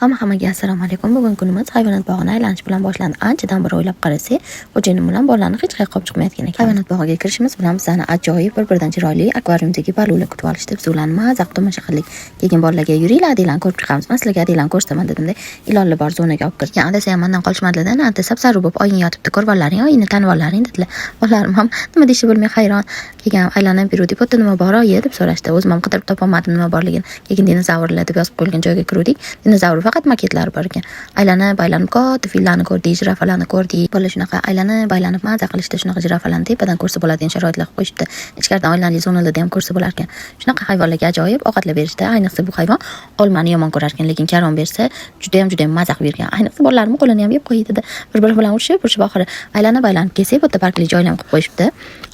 Hammaga assalomu alaykum. Bugun kunimiz hayvonot bog'ini aylanish bilan boshlandi. Anchadan beri o'ylab qarasak, xo'jayinim bilan bolalarni hech qayerga olib chiqmayotgan ekan. Hayvonot bog'iga kirishimiz bilan bizani ajoyib bir-biridan chiroyli akvariumdagi balular kutib olishdi. Biz ularni mazza qilib tomosha qildik. Keyin bolalarga yuringlar, adinglarni ko'rib chiqamiz. Men sizlarga adinglarni ko'rsataman dedimda, ilonlar bor zonaga olib kirgan. Adasi ham mendan qolishmadilar. Anta sapsari bo'lib oying yotibdi, ko'rganlaring, oyingni tanib olalaring dedilar. Bolalarim ham nima deyishni bilmay hayron. Keyin aylanib yurdik. Bu yerda nima bor oyi deb so'rashdi. O'zim ham qidirib topolmadim nima borligini. Keyin dinozavrlar deb yozib qo'yilgan joyga kirdik. Dinozavr faqat maketlar bor ekan. Aylanib katta fillarni ko'rdik, jirafalarni ko'rdik. Bola shunaqa aylanib mazza qilishdi, shunaqa jirafalarni tepadan ko'rsa bo'ladigan sharoitlar qilib qo'yishibdi. Ichkaridan oilanali zonalarda ham ko'rsa bo'lar ekan. Shunaqa hayvonlarga ajoyib ovqatlar berishdi. Ayniqsa bu hayvon olmani yomon ko'rar ekan, lekin karon bersa juda ham mazza qilib bergan. Ayniqsa bolalarim qo'lini ham yeb qo'ydi. Bir-biri bilan urishib oxiri aylanib kelsak, bu yerda parkli joylar ham qilib qo'yishibdi.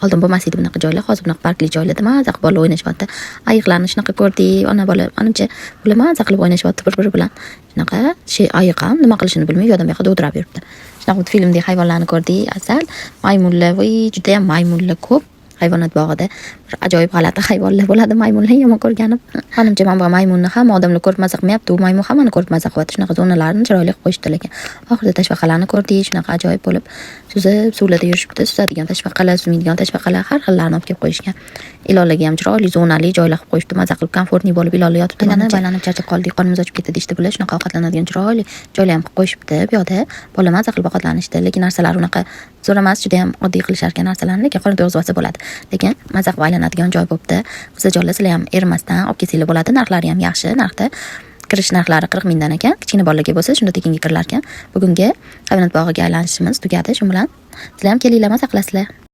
Oldin bo'lmas edi bunaqa joylar, hozir bunaqa parkli joylarda mazza qilib bola o'ynashyapti. Ayiqlarni shunaqa ko'rdik, ona bola, menimcha bular mazza qilib o'ynashyapti bir-biri bilan. Shunaqa ayiq ham nima qilishini bilmay yo'dan bu yoqqa dovdirab yuribdi. Shunaqa filmdagi hayvonlarni ko'rdik. Asal maymunlar, juda ham maymunlar ko'p. Hayvonot bog'ida bir ajoyib g'alati hayvonlar bo'ladi. Maymunlar yomon ko'rganim. Menimcha men bu maymunni ham odamlar ko'rib mazza qilmayapti. U maymun hammani ko'rib mazza qilyapti. Shunaqa zonalarni chiroyli qilib qo'yishdi lekin. Oxirida tashvaqalarni ko'rdik. Shunaqa ajoyib bo'lib suzib, suvlarda yurishibdi. Suzadigan tashvaqalar, suzmaydigan tashvaqalar har xillarni olib kelib qo'yishgan. Ilonlarga ham chiroyli zonali joylar qilib qo'yishdi. Mazza qilib komfortli bo'lib ilonlar yotibdi. Aylanib charchab qoldik. Qonimiz ochib ketdi deyishdi bular. Shunaqa ovqatlanadigan chiroyli joylar ham qilib qo'yishibdi. Bu yoqda bola mazza qilib ovqatlanishdi. Lekin narsalar unaqa zo'r emas, juda ham oddiy qilishar ekan narsalarni, lekin qorin to'yg'izib olsa bo'ladi. Lekin mazza qilib aylanadigan joy bo'libdi. Qizchajonlar sizlar ham ermasdan olib kelsanglar bo'ladi. Narxlari ham yaxshi. Narxda kirish narxlari 40 mingdan ekan. Kichkina bolalarga bo'lsa shunda tekinga kirilar ekan. Bugungi hayvonot bog'iga aylanishimiz tugadi. Shu bilan sizlar ham kelinglar, mazza qilasizlar.